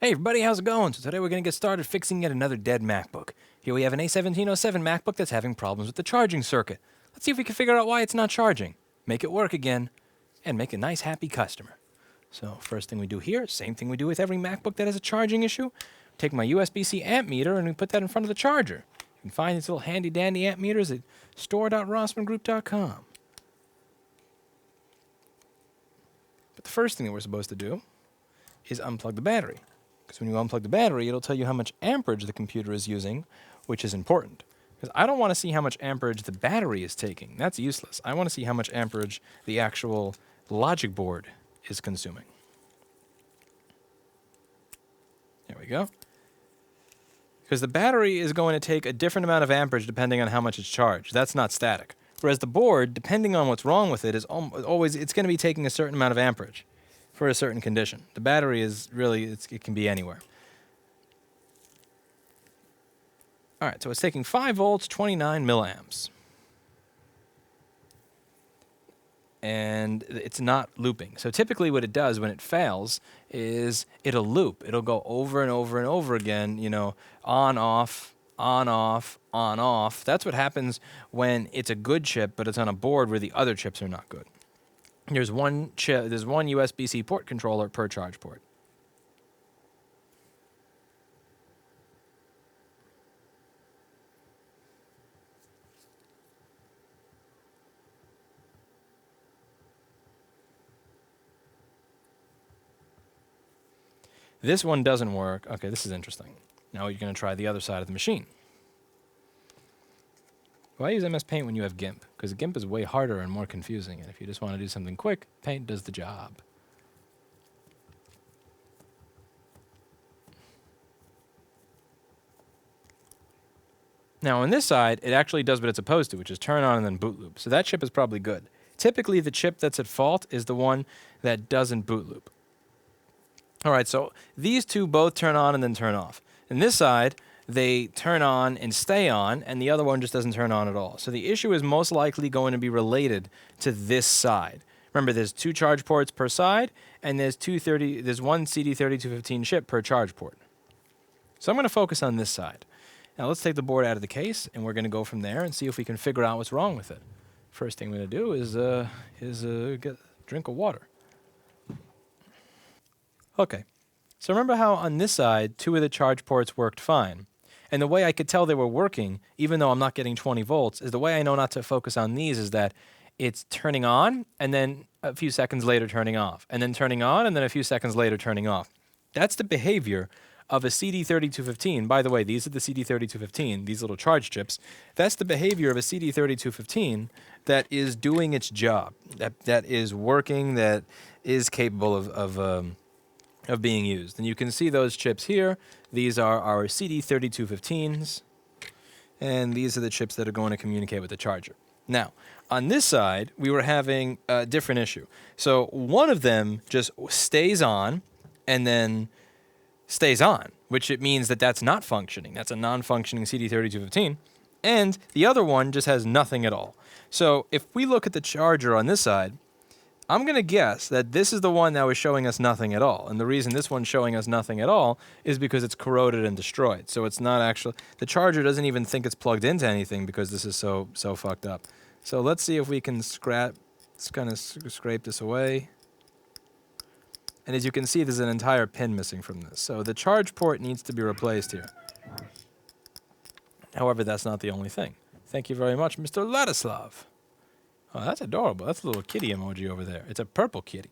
Hey everybody, how's it going? So today we're going to get started fixing yet another dead MacBook. Here we have an A1707 MacBook that's having problems with the charging circuit. Let's see if we can figure out why it's not charging, make it work again, and make a nice happy customer. So first thing we do here, same thing we do with every MacBook that has a charging issue. Take my USB C amp meter and we put that in front of the charger. You can find these little handy dandy amp meters at store.rossmangroup.com. But the first thing that we're supposed to do is unplug the battery. Because when you unplug the battery, it'll tell you how much amperage the computer is using, which is important. Because I don't want to see how much amperage the battery is taking. That's useless. I want to see how much amperage the actual logic board is consuming. There we go. Because the battery is going to take a different amount of amperage depending on how much it's charged. That's not static. Whereas the board, depending on what's wrong with it, is always it's going to be taking a certain amount of amperage for a certain condition. The battery is really, it can be anywhere. All right, so it's taking 5 volts, 29 milliamps. And it's not looping. So typically what it does when it fails is it'll loop. It'll go over and over and over again, you know, on, off, on, off, on, off. That's what happens when it's a good chip, but it's on a board where the other chips are not good. There's one USB C port controller per charge port. This one doesn't work. Okay, this is interesting. Now you're going to try the other side of the machine. Why use MS Paint when you have GIMP? Because GIMP is way harder and more confusing, and if you just want to do something quick, Paint does the job. Now on this side, it actually does what it's supposed to, which is turn on and then boot loop. So that chip is probably good. Typically, the chip that's at fault is the one that doesn't boot loop. All right, so these two both turn on and then turn off. And this side, they turn on and stay on, and the other one just doesn't turn on at all. So the issue is most likely going to be related to this side. Remember, there's 2 charge ports per side, and there's one CD3215 chip per charge port. So I'm going to focus on this side. Now let's take the board out of the case, and we're going to go from there and see if we can figure out what's wrong with it. First thing I'm going to do is get a drink of water. Okay, so remember how on this side, 2 of the charge ports worked fine. And the way I could tell they were working, even though I'm not getting 20 volts, is the way I know not to focus on these is that it's turning on, and then a few seconds later turning off, and then turning on, and then a few seconds later turning off. That's the behavior of a CD3215. By the way, these are the CD3215, these little charge chips. That's the behavior of a CD3215 that is doing its job, that is working, that is capable of being used. And you can see those chips here. These are our CD3215s, and these are the chips that are going to communicate with the charger. Now, on this side, we were having a different issue. So one of them just stays on and then stays on, which it means that that's not functioning. That's a non-functioning CD3215. And the other one just has nothing at all. So if we look at the charger on this side, I'm going to guess that this is the one that was showing us nothing at all. And the reason this one's showing us nothing at all is because it's corroded and destroyed. So it's not actually, the charger doesn't even think it's plugged into anything because this is so fucked up. So let's see if we can scrape this away. And as you can see, there's an entire pin missing from this. So the charge port needs to be replaced here. However, that's not the only thing. Thank you very much, Mr. Ladislav. Oh, that's adorable. That's a little kitty emoji over there. It's a purple kitty.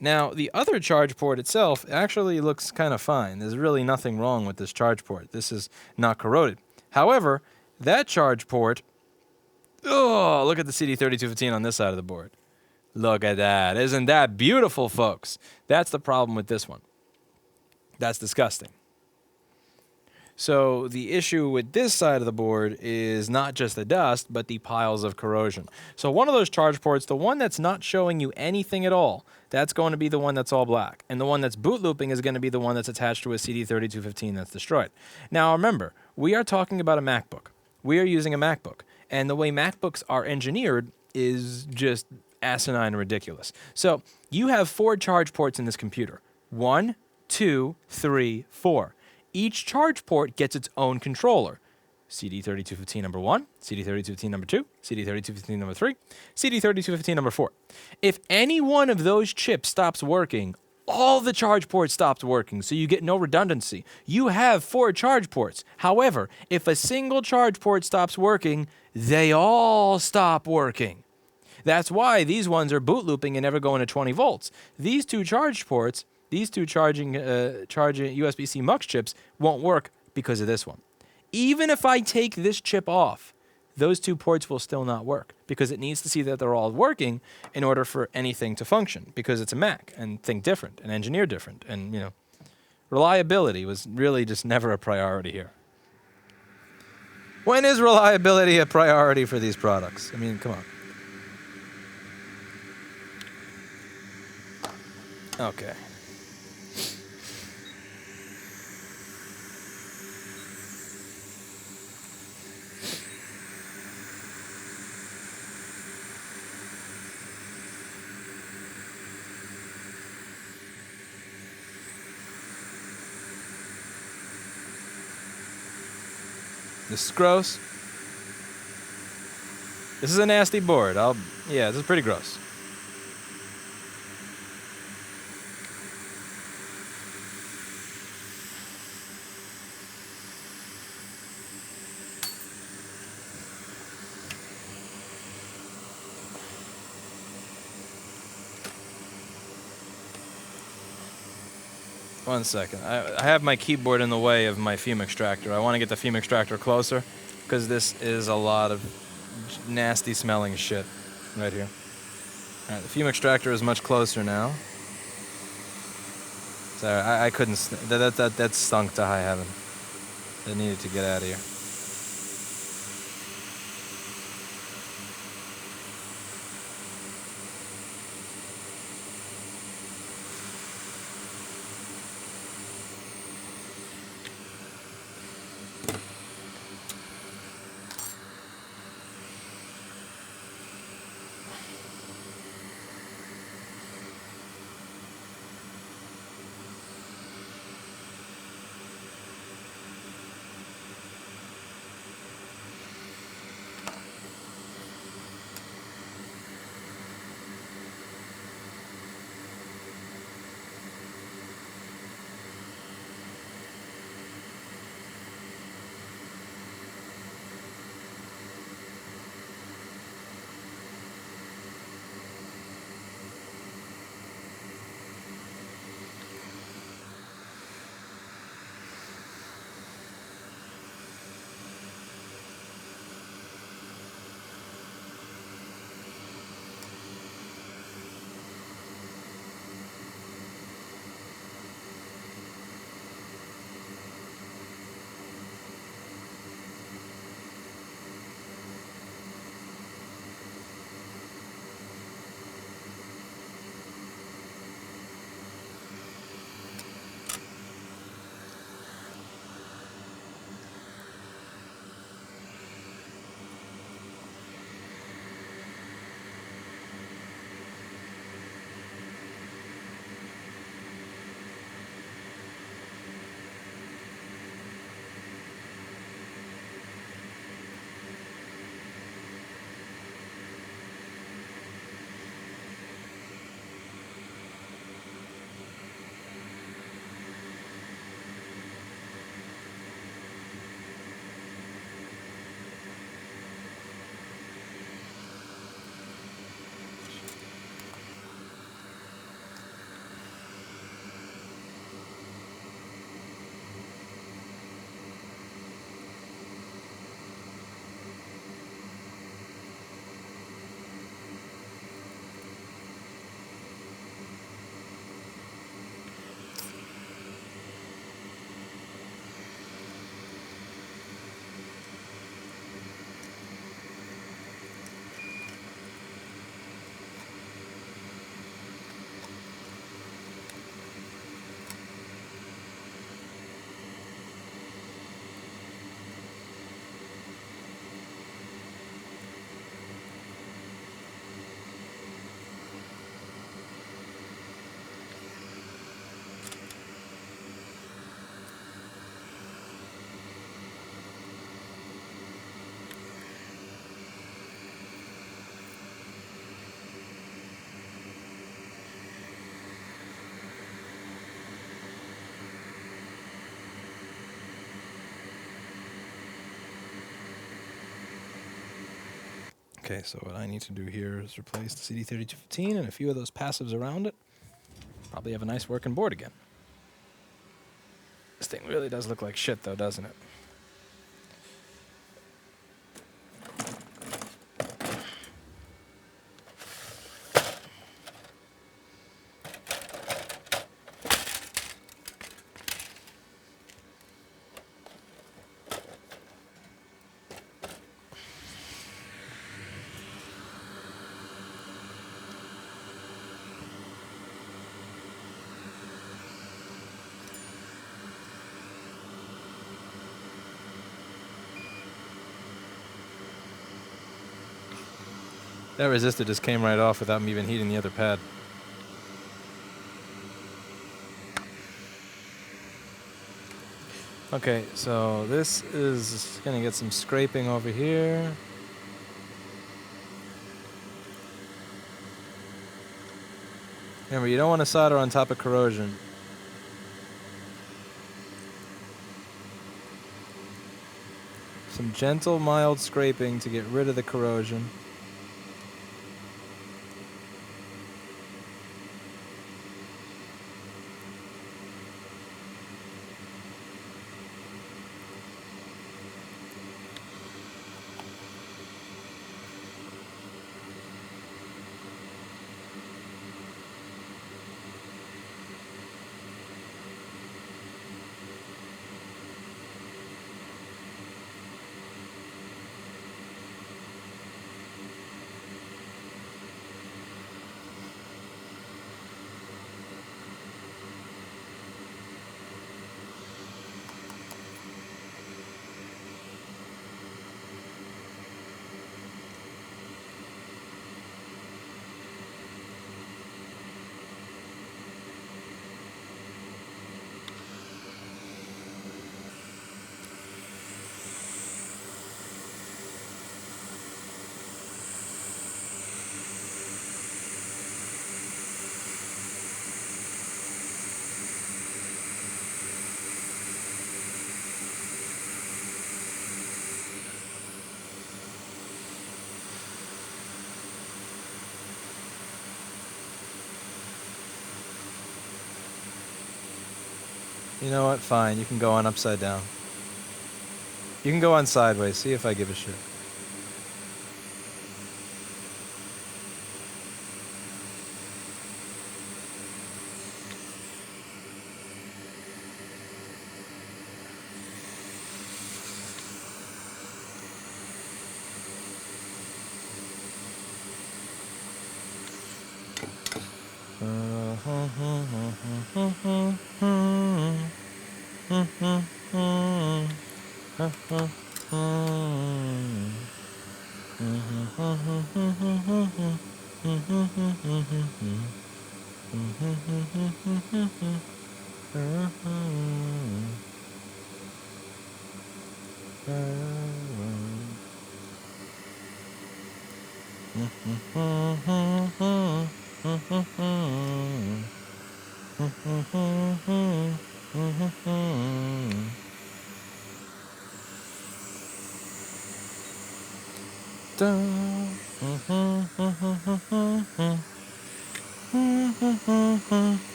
Now, the other charge port itself actually looks kind of fine. There's really nothing wrong with this charge port. This is not corroded. However, that charge port, oh, look at the CD3215 on this side of the board. Look at that. Isn't that beautiful, folks? That's the problem with this one. That's disgusting. So the issue with this side of the board is not just the dust, but the piles of corrosion. So one of those charge ports, the one that's not showing you anything at all, that's going to be the one that's all black. And the one that's boot looping is going to be the one that's attached to a CD3215 that's destroyed. Now remember, we are talking about a MacBook. We are using a MacBook. And the way MacBooks are engineered is just asinine and ridiculous. So you have 4 charge ports in this computer. 1, 2, 3, 4. Each charge port gets its own controller. CD3215 number 1, CD3215 number 2, CD3215 number 3, CD3215 number 4. If any one of those chips stops working, all the charge ports stopped working, so you get no redundancy. You have 4 charge ports. However, if a single charge port stops working, they all stop working. That's why these ones are boot looping and never going to 20 volts. These 2 charge ports, these 2 charging USB C mux chips won't work because of this one. Even if I take this chip off, those 2 ports will still not work because it needs to see that they're all working in order for anything to function, because it's a Mac and think different and engineer different. And, you know, reliability was really just never a priority here. When is reliability a priority for these products? I mean, come on. Okay. This is gross. This is a nasty board. Yeah, this is pretty gross. One second. I have my keyboard in the way of my fume extractor. I want to get the fume extractor closer because this is a lot of nasty smelling shit right here. All right, the fume extractor is much closer now. Sorry, I couldn't. That stunk to high heaven. It needed to get out of here. Okay, so what I need to do here is replace the CD3215 and a few of those passives around it. Probably have a nice working board again. This thing really does look like shit though, doesn't it? That resistor just came right off without me even heating the other pad. Okay, so this is gonna get some scraping over here. Remember, you don't want to solder on top of corrosion. Some gentle, mild scraping to get rid of the corrosion. You know what? Fine. You can go on upside down. You can go on sideways. See if I give a shit.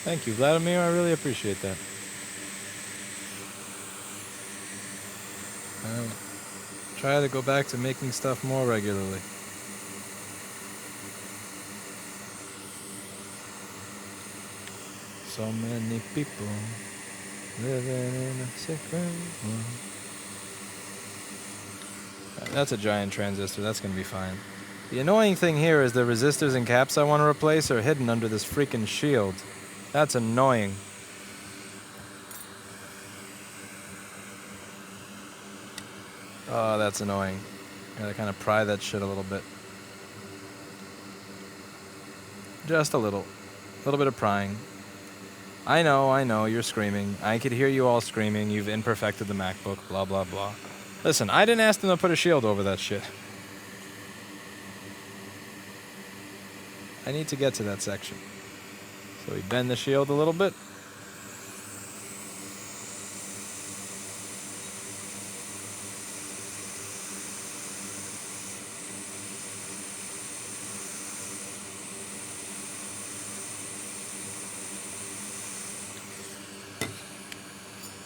Thank you, Vladimir. I really appreciate that. I'll try to go back to making stuff more regularly. So many people living in a secret world. That's a giant transistor. That's going to be fine. The annoying thing here is the resistors and caps I want to replace are hidden under this freaking shield. That's annoying. Oh, that's annoying. Gotta kind of pry that shit a little bit. Just a little. A little bit of prying. I know, you're screaming. I could hear you all screaming. You've imperfected the MacBook, blah, blah, blah. Listen, I didn't ask them to put a shield over that shit. I need to get to that section. So we bend the shield a little bit.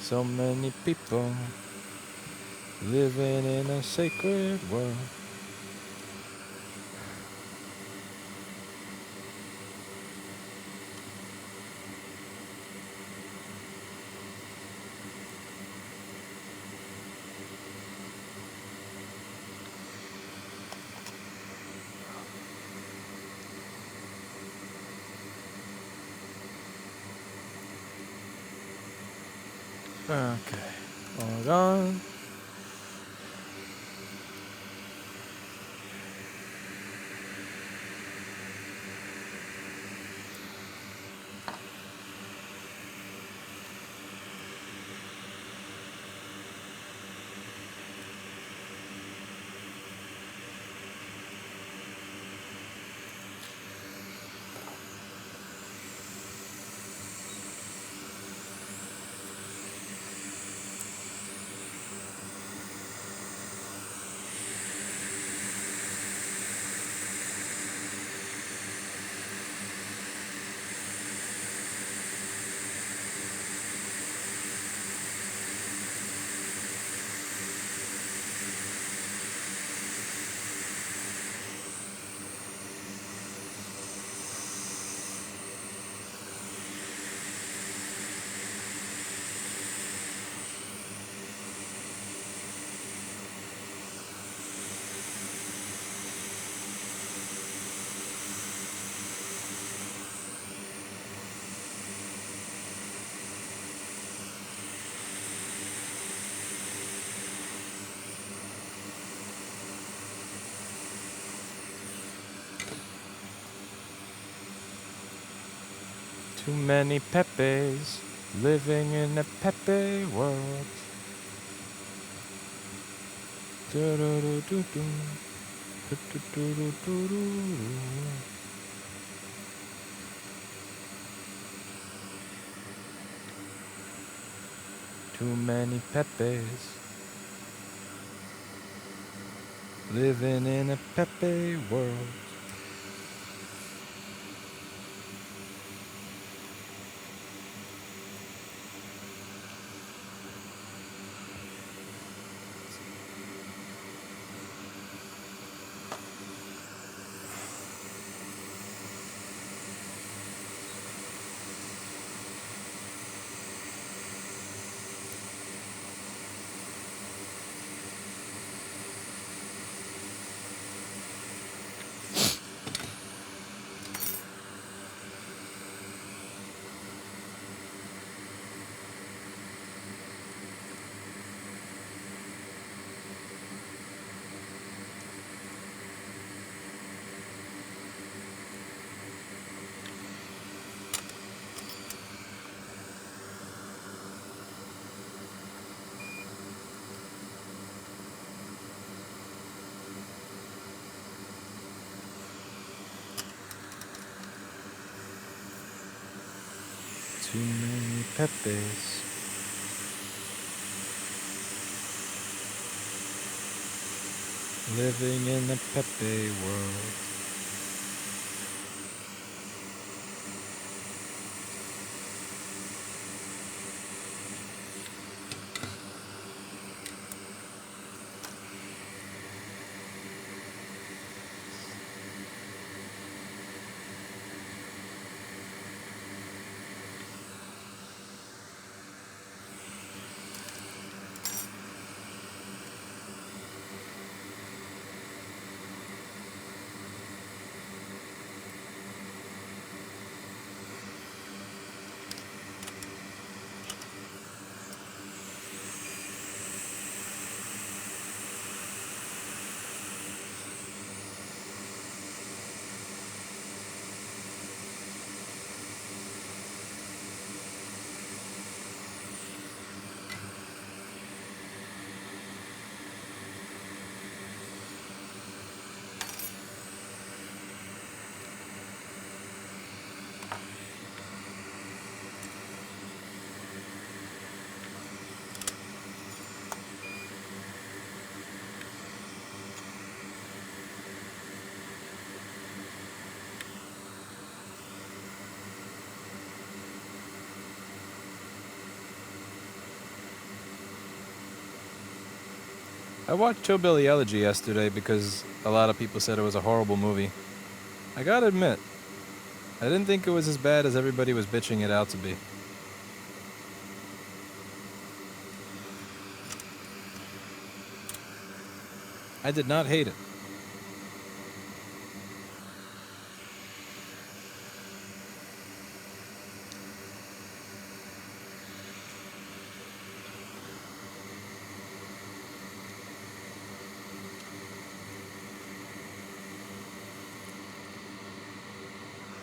So many people living in a sacred world. Okay, hold on. Too many Pepes living in a Pepe world. Do-do-do-do-do. Do-do-do-do-do-do. Too many Pepes living in a Pepe world. too many Pepes. Living in the Pepe world. I watched Hillbilly Elegy yesterday because a lot of people said it was a horrible movie. I gotta admit, I didn't think it was as bad as everybody was bitching it out to be. I did not hate it.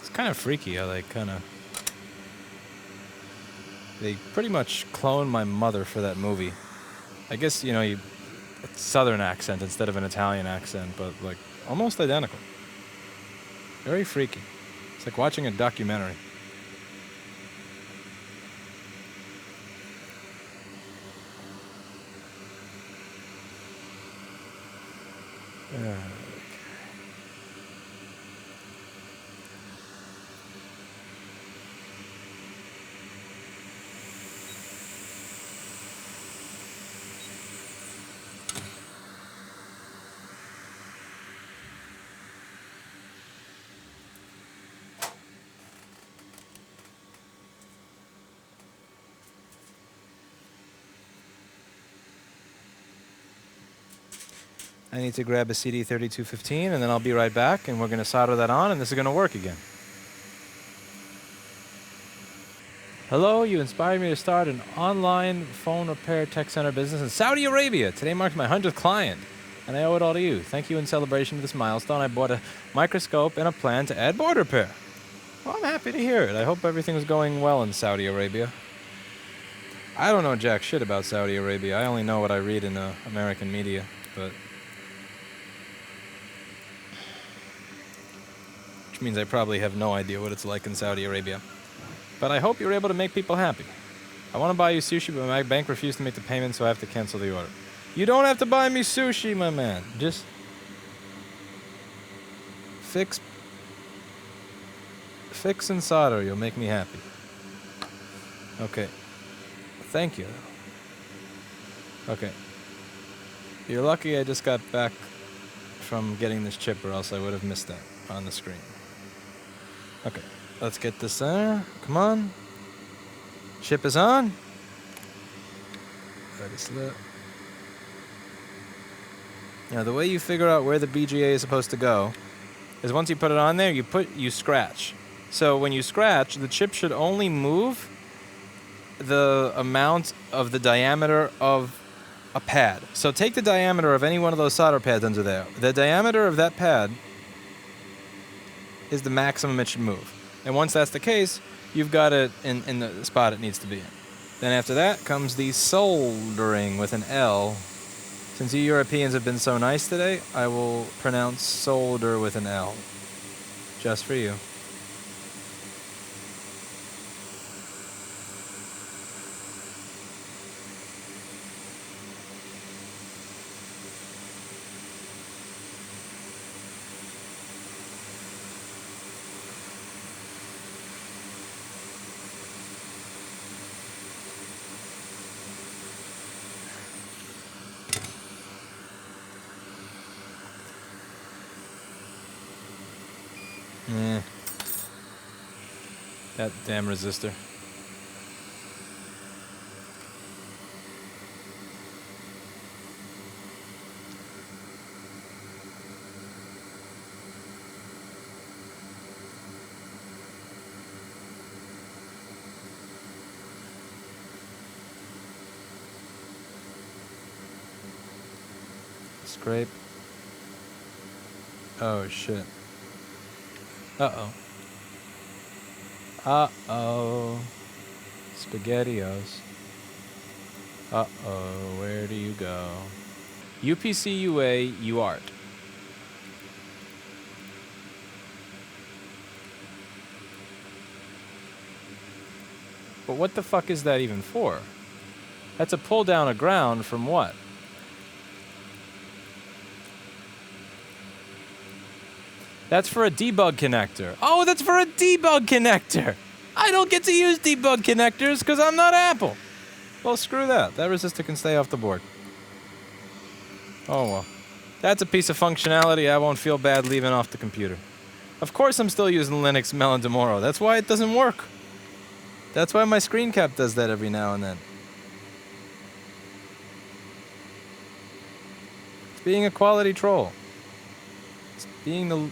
It's kind of freaky how they pretty much cloned my mother for that movie. I guess, it's Southern accent instead of an Italian accent, but like almost identical. Very freaky. It's like watching a documentary. I need to grab a CD3215 and then I'll be right back and we're going to solder that on and this is going to work again. Hello, you inspired me to start an online phone repair tech center business in Saudi Arabia. Today marks my 100th client and I owe it all to you. Thank you. In celebration of this milestone, I bought a microscope and a plan to add board repair. Well, I'm happy to hear it. I hope everything is going well in Saudi Arabia. I don't know jack shit about Saudi Arabia. I only know what I read in the American media, but which means I probably have no idea what it's like in Saudi Arabia. But I hope you're able to make people happy. I want to buy you sushi, but my bank refused to make the payment, so I have to cancel the order. You don't have to buy me sushi, my man. Just fix and solder. You'll make me happy. Okay. Thank you. Okay. You're lucky I just got back from getting this chip, or else I would have missed that on the screen. Okay, let's get this there. Come on. Chip is on. Ready, slip. Now, the way you figure out where the BGA is supposed to go is once you put it on there, you scratch. So when you scratch, the chip should only move the amount of the diameter of a pad. So take the diameter of any one of those solder pads under there. The diameter of that pad is the maximum it should move. And once that's the case, you've got it in the spot it needs to be in. Then after that comes the soldering with an L. Since you Europeans have been so nice today, I will pronounce solder with an L. Just for you. Eh. That damn resistor. Scrape. Oh shit. Uh-oh. Uh-oh. SpaghettiOs. Uh-oh, where do you go? UPC UA UART. But what the fuck is that even for? That's a pull down of ground from what? That's for a debug connector. Oh, that's for a debug connector! I don't get to use debug connectors because I'm not Apple. Well, screw that. That resistor can stay off the board. Oh well. That's a piece of functionality I won't feel bad leaving off the computer. Of course I'm still using Linux Melon tomorrow. That's why it doesn't work. That's why my screen cap does that every now and then. It's being a quality troll. It's being the...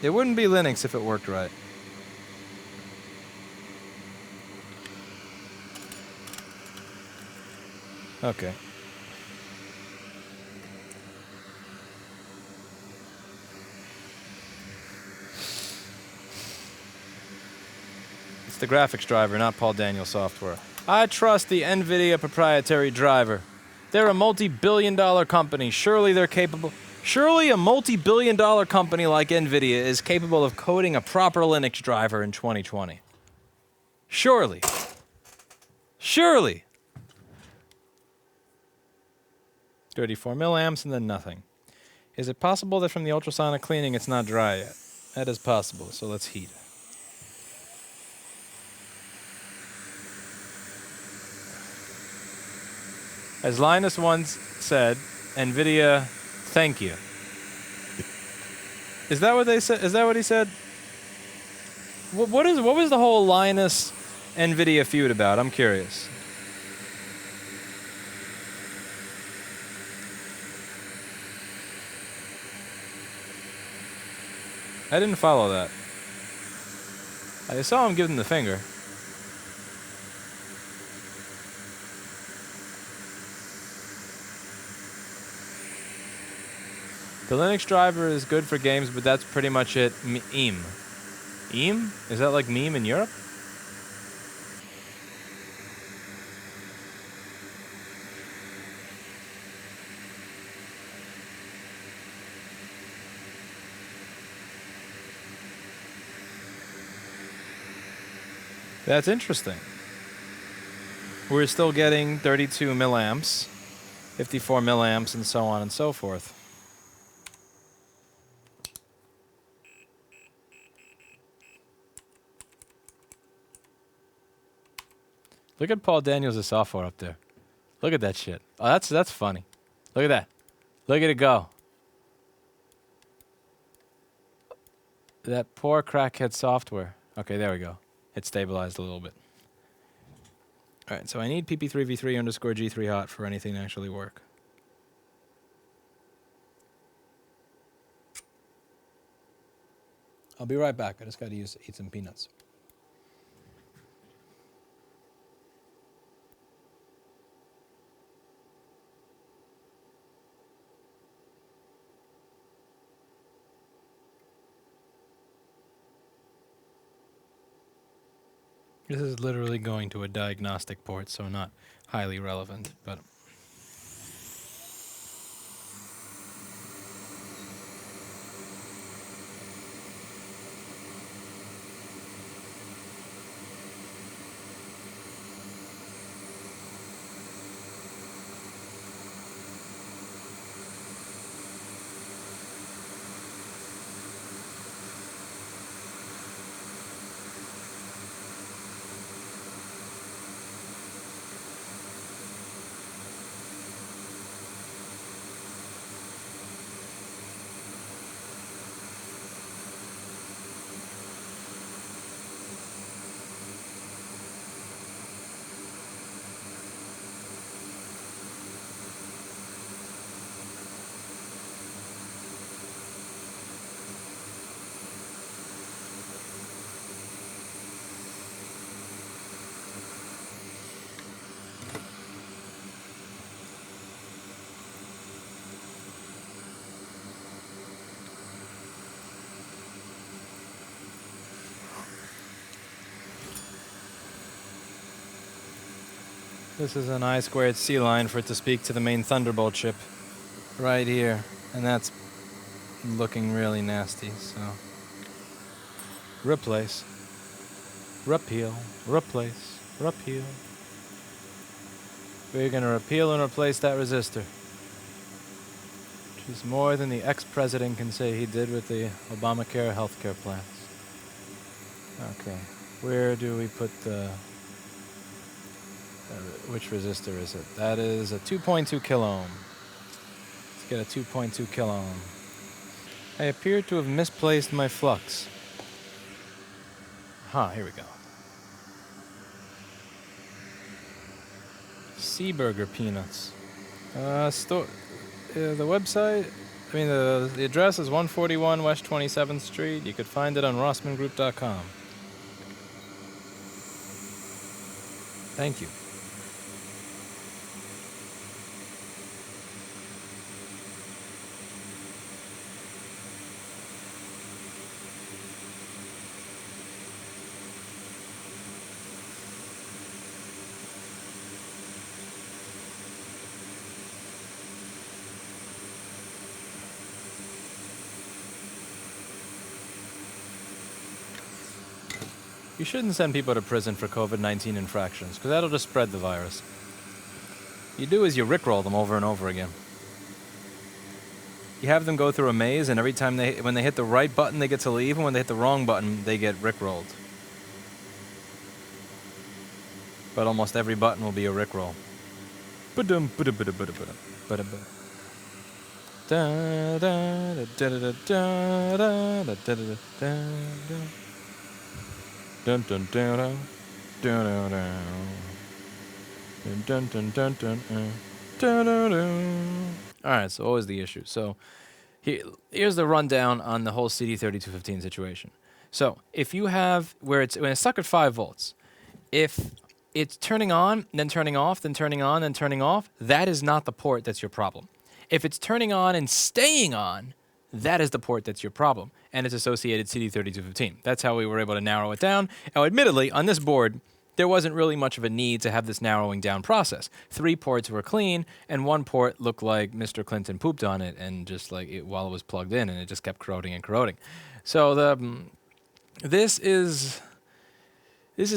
It wouldn't be Linux if it worked right. Okay. It's the graphics driver, not Paul Daniel software. I trust the NVIDIA proprietary driver. They're a multi-billion-dollar company. Surely they're capable... Surely a multi-billion-dollar company like NVIDIA is capable of coding a proper Linux driver in 2020. Surely. Surely. 34 milliamps and then nothing. Is it possible that from the ultrasonic cleaning it's not dry yet? That is possible, so let's heat. As Linus once said, NVIDIA, thank you. Is that what they said? Is that what he said? What was the whole Linus NVIDIA feud about? I'm curious. I didn't follow that. I saw him give them the finger. The Linux driver is good for games, but that's pretty much it. Meme. Meme? Is that like meme in Europe? That's interesting. We're still getting 32 milliamps, 54 milliamps, and so on and so forth. Look at Paul Daniels' software up there. Look at that shit. Oh, that's funny. Look at that. Look at it go. That poor crackhead software. Okay, there we go. It stabilized a little bit. All right, so I need pp3v3 underscore g3 hot for anything to actually work. I'll be right back. I just got to eat some peanuts. This is literally going to a diagnostic port, so not highly relevant, but... This is an I2C line for it to speak to the main Thunderbolt chip right here. And that's looking really nasty, so. Replace. Repeal. Replace. Repeal. We're going to repeal and replace that resistor. Which is more than the ex-president can say he did with the Obamacare healthcare plans. Okay. Where do we put the... which resistor is it? That is a 2.2 kilo ohm. Let's get a 2.2 kilo ohm. I appear to have misplaced my flux. Here we go. Seaburger peanuts. The website, the address is 141 West 27th Street. You could find it on rossmangroup.com. Thank you. You shouldn't send people to prison for COVID-19 infractions, because that'll just spread the virus. You do is you rickroll them over and over again. You have them go through a maze, and every time when they hit the right button, they get to leave, and when they hit the wrong button, they get rickrolled. But almost every button will be a rickroll. Dun dun dun dun dun dun dun dun dun dun dun dun. All right, so what was the issue? So here's the rundown on the whole CD3215 situation. So if you have when it's stuck at 5 volts, if it's turning on, then turning off, then turning on, then turning off, that is not the port that's your problem. If it's turning on and staying on, that is the port that's your problem, and it's associated CD3215. That's how we were able to narrow it down. Now, admittedly, on this board, there wasn't really much of a need to have this narrowing down process. 3 ports were clean, and 1 port looked like Mr. Clinton pooped on it, and just like while it was plugged in, and it just kept corroding and corroding. So this is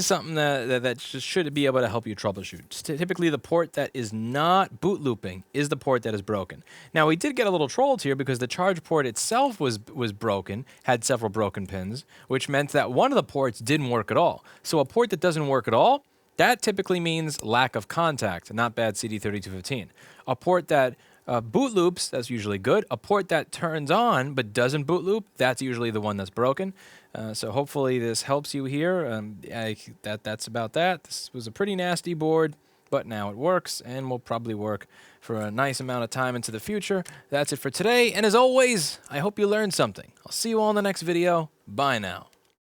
something that just should be able to help you troubleshoot. Typically, the port that is not boot looping is the port that is broken. Now, we did get a little trolled here because the charge port itself was broken, had several broken pins, which meant that one of the ports didn't work at all. So a port that doesn't work at all, that typically means lack of contact, not bad CD3215. A port that boot loops, that's usually good. A port that turns on but doesn't boot loop, that's usually the one that's broken. So hopefully this helps you here. That's about that. This was a pretty nasty board, but now it works and will probably work for a nice amount of time into the future. That's it for today. And as always, I hope you learned something. I'll see you all in the next video. Bye now.